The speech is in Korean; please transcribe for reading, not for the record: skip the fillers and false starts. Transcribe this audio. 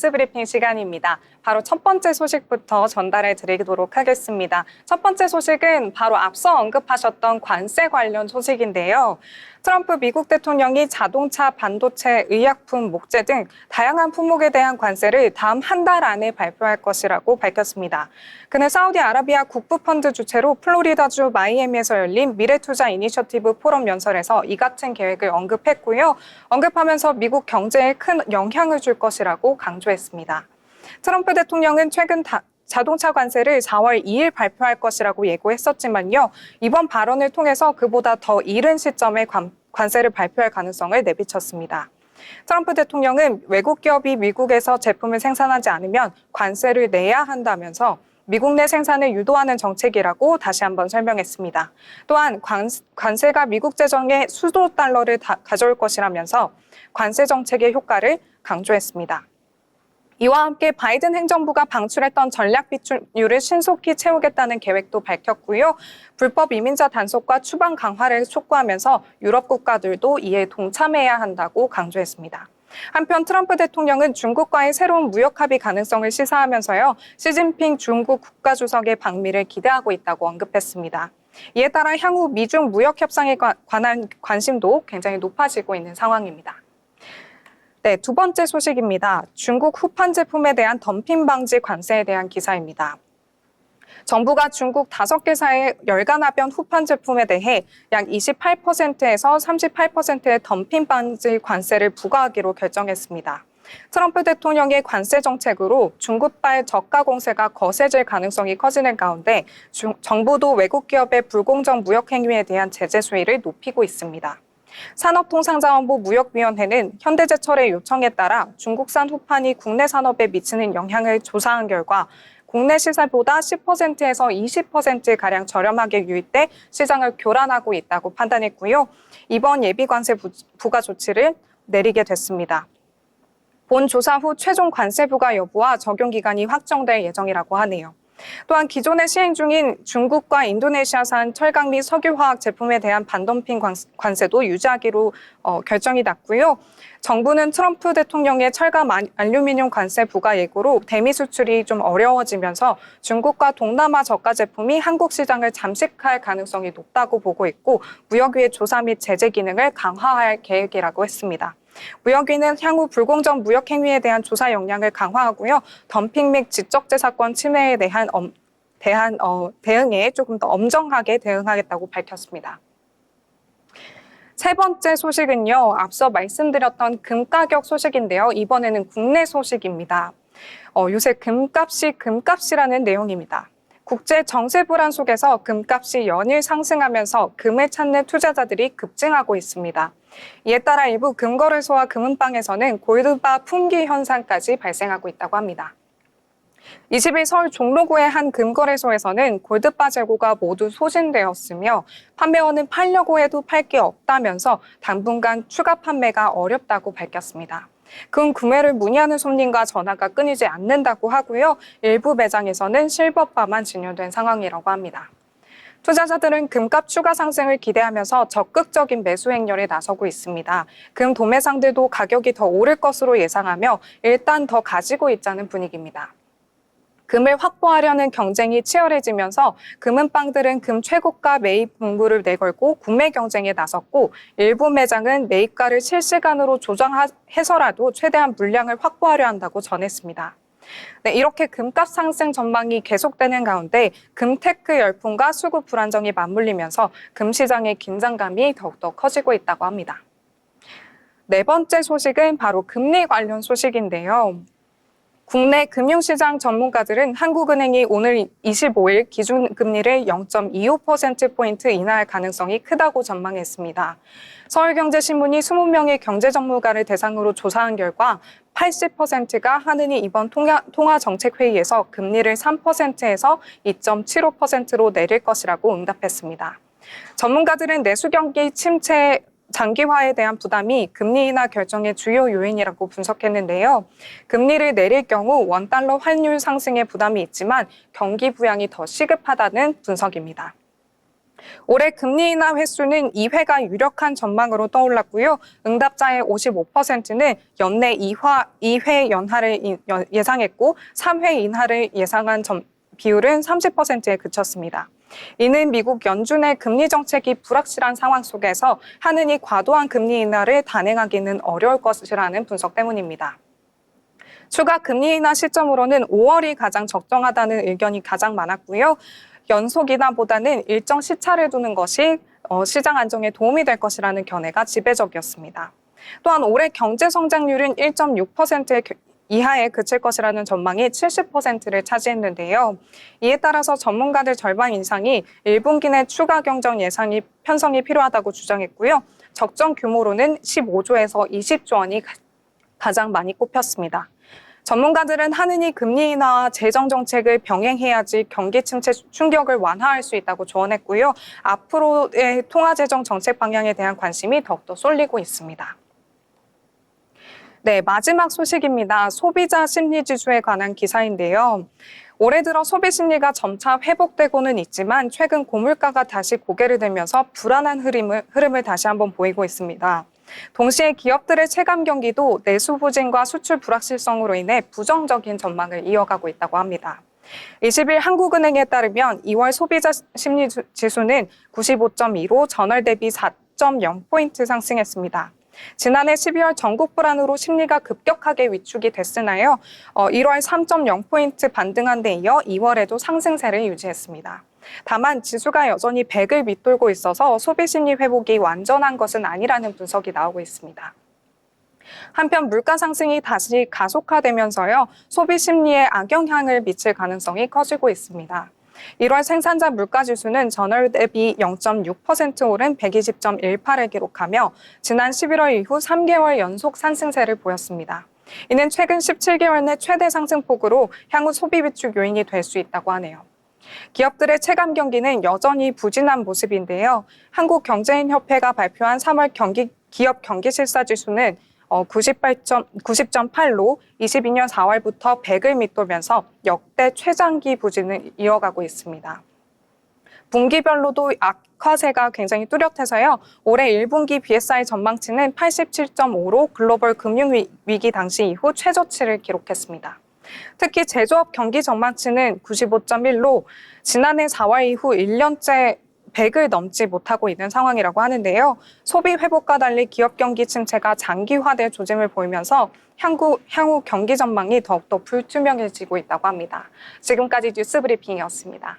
뉴스 브리핑 시간입니다. 바로 첫 번째 소식부터 전달해 드리도록 하겠습니다. 첫 번째 소식은 바로 앞서 언급하셨던 관세 관련 소식인데요. 트럼프 미국 대통령이 자동차, 반도체, 의약품, 목재 등 다양한 품목에 대한 관세를 다음 한 달 안에 발표할 것이라고 밝혔습니다. 그는 사우디아라비아 국부펀드 주최로 플로리다주 마이애미에서 열린 미래투자 이니셔티브 포럼 연설에서 이 같은 계획을 언급했고요. 언급하면서 미국 경제에 큰 영향을 줄 것이라고 강조했습니다. 트럼프 대통령은 최근 자동차 관세를 4월 2일 발표할 것이라고 예고했었지만요. 이번 발언을 통해서 그보다 더 이른 시점에 관세를 발표할 가능성을 내비쳤습니다. 트럼프 대통령은 외국 기업이 미국에서 제품을 생산하지 않으면 관세를 내야 한다면서 미국 내 생산을 유도하는 정책이라고 다시 한번 설명했습니다. 또한 관세가 미국 재정에 수조 달러를 가져올 것이라면서 관세 정책의 효과를 강조했습니다. 이와 함께 바이든 행정부가 방출했던 전략 비축률을 신속히 채우겠다는 계획도 밝혔고요. 불법 이민자 단속과 추방 강화를 촉구하면서 유럽 국가들도 이에 동참해야 한다고 강조했습니다. 한편 트럼프 대통령은 중국과의 새로운 무역 합의 가능성을 시사하면서요. 시진핑 중국 국가주석의 방미를 기대하고 있다고 언급했습니다. 이에 따라 향후 미중 무역 협상에 관한 관심도 굉장히 높아지고 있는 상황입니다. 네, 두 번째 소식입니다. 중국 후판 제품에 대한 덤핑 방지 관세에 대한 기사입니다. 정부가 중국 5개사의 열간화변 후판 제품에 대해 약 28%에서 38%의 덤핑 방지 관세를 부과하기로 결정했습니다. 트럼프 대통령의 관세 정책으로 중국발 저가 공세가 거세질 가능성이 커지는 가운데 정부도 외국 기업의 불공정 무역 행위에 대한 제재 수위를 높이고 있습니다. 산업통상자원부 무역위원회는 현대제철의 요청에 따라 중국산 후판이 국내 산업에 미치는 영향을 조사한 결과 국내 시세보다 10%에서 20%가량 저렴하게 유입돼 시장을 교란하고 있다고 판단했고요. 이번 예비관세 부과 조치를 내리게 됐습니다. 본 조사 후 최종 관세 부과 여부와 적용 기간이 확정될 예정이라고 하네요. 또한 기존에 시행 중인 중국과 인도네시아산 철강 및 석유화학 제품에 대한 반덤핑 관세도 유지하기로 결정이 났고요. 정부는 트럼프 대통령의 철강 알루미늄 관세 부과 예고로 대미 수출이 좀 어려워지면서 중국과 동남아 저가 제품이 한국 시장을 잠식할 가능성이 높다고 보고 있고 무역위의 조사 및 제재 기능을 강화할 계획이라고 했습니다. 무역위는 향후 불공정 무역 행위에 대한 조사 역량을 강화하고요. 덤핑 및 지적재산권 침해에 대한 대응에 조금 더 엄정하게 대응하겠다고 밝혔습니다. 세 번째 소식은요. 앞서 말씀드렸던 금 가격 소식인데요. 이번에는 국내 소식입니다. 요새 금값이 금값이라는 내용입니다. 국제 정세 불안 속에서 금값이 연일 상승하면서 금을 찾는 투자자들이 급증하고 있습니다. 이에 따라 일부 금거래소와 금은방에서는 골드바 품귀 현상까지 발생하고 있다고 합니다. 20일 서울 종로구의 한 금거래소에서는 골드바 재고가 모두 소진되었으며 판매원은 팔려고 해도 팔 게 없다면서 당분간 추가 판매가 어렵다고 밝혔습니다. 금 구매를 문의하는 손님과 전화가 끊이지 않는다고 하고요. 일부 매장에서는 실버바만 진열된 상황이라고 합니다. 투자자들은 금값 추가 상승을 기대하면서 적극적인 매수 행렬에 나서고 있습니다. 금 도매상들도 가격이 더 오를 것으로 예상하며 일단 더 가지고 있자는 분위기입니다. 금을 확보하려는 경쟁이 치열해지면서 금은방들은 금 최고가 매입 문구를 내걸고 구매 경쟁에 나섰고 일부 매장은 매입가를 실시간으로 조정해서라도 최대한 물량을 확보하려 한다고 전했습니다. 네, 이렇게 금값 상승 전망이 계속되는 가운데 금테크 열풍과 수급 불안정이 맞물리면서 금 시장의 긴장감이 더욱더 커지고 있다고 합니다. 네 번째 소식은 바로 금리 관련 소식인데요. 국내 금융시장 전문가들은 한국은행이 오늘 25일 기준금리를 0.25%포인트 인하할 가능성이 크다고 전망했습니다. 서울경제신문이 20명의 경제전문가를 대상으로 조사한 결과 80%가 하느니 이번 통화정책회의에서 금리를 3%에서 2.75%로 내릴 것이라고 응답했습니다. 전문가들은 내수 경기 침체 장기화에 대한 부담이 금리 인하 결정의 주요 요인이라고 분석했는데요. 금리를 내릴 경우 원달러 환율 상승에 부담이 있지만 경기 부양이 더 시급하다는 분석입니다. 올해 금리 인하 횟수는 2회가 유력한 전망으로 떠올랐고요. 응답자의 55%는 연내 2회 연하를 예상했고 3회 인하를 예상한 비율은 30%에 그쳤습니다. 이는 미국 연준의 금리 정책이 불확실한 상황 속에서 한은이 과도한 금리 인하를 단행하기는 어려울 것이라는 분석 때문입니다. 추가 금리 인하 시점으로는 5월이 가장 적정하다는 의견이 가장 많았고요. 연속 인하보다는 일정 시차를 두는 것이 시장 안정에 도움이 될 것이라는 견해가 지배적이었습니다. 또한 올해 경제 성장률은 1.6% 이하에 그칠 것이라는 전망이 70%를 차지했는데요. 이에 따라서 전문가들 절반 이상이 1분기 내 추가 경정 예상이 편성이 필요하다고 주장했고요. 적정 규모로는 15조에서 20조 원이 가장 많이 꼽혔습니다. 전문가들은 한은이 금리 인하와 재정 정책을 병행해야지 경기 침체 충격을 완화할 수 있다고 조언했고요. 앞으로의 통화재정 정책 방향에 대한 관심이 더욱더 쏠리고 있습니다. 네, 마지막 소식입니다. 소비자 심리 지수에 관한 기사인데요. 올해 들어 소비 심리가 점차 회복되고는 있지만 최근 고물가가 다시 고개를 들면서 불안한 흐름을 다시 한번 보이고 있습니다. 동시에 기업들의 체감 경기도 내수 부진과 수출 불확실성으로 인해 부정적인 전망을 이어가고 있다고 합니다. 20일 한국은행에 따르면 2월 소비자 심리 지수는 95.2로 전월 대비 4.0포인트 상승했습니다. 지난해 12월 전국 불안으로 심리가 급격하게 위축이 됐으나요. 1월 3.0포인트 반등한 데 이어 2월에도 상승세를 유지했습니다. 다만 지수가 여전히 100을 밑돌고 있어서 소비 심리 회복이 완전한 것은 아니라는 분석이 나오고 있습니다. 한편 물가 상승이 다시 가속화되면서요. 소비 심리에 악영향을 미칠 가능성이 커지고 있습니다. 1월 생산자 물가지수는 전월 대비 0.6% 오른 120.18을 기록하며 지난 11월 이후 3개월 연속 상승세를 보였습니다. 이는 최근 17개월 내 최대 상승폭으로 향후 소비 비축 요인이 될 수 있다고 하네요. 기업들의 체감 경기는 여전히 부진한 모습인데요. 한국경제인협회가 발표한 3월 기업 경기실사지수는 90.8로 22년 4월부터 100을 밑돌면서 역대 최장기 부진을 이어가고 있습니다. 분기별로도 악화세가 굉장히 뚜렷해서요. 올해 1분기 BSI 전망치는 87.5로 글로벌 금융위기 당시 이후 최저치를 기록했습니다. 특히 제조업 경기 전망치는 95.1로 지난해 4월 이후 1년째 100을 넘지 못하고 있는 상황이라고 하는데요. 소비 회복과 달리 기업 경기 침체가 장기화될 조짐을 보이면서 향후 경기 전망이 더욱더 불투명해지고 있다고 합니다. 지금까지 뉴스 브리핑이었습니다.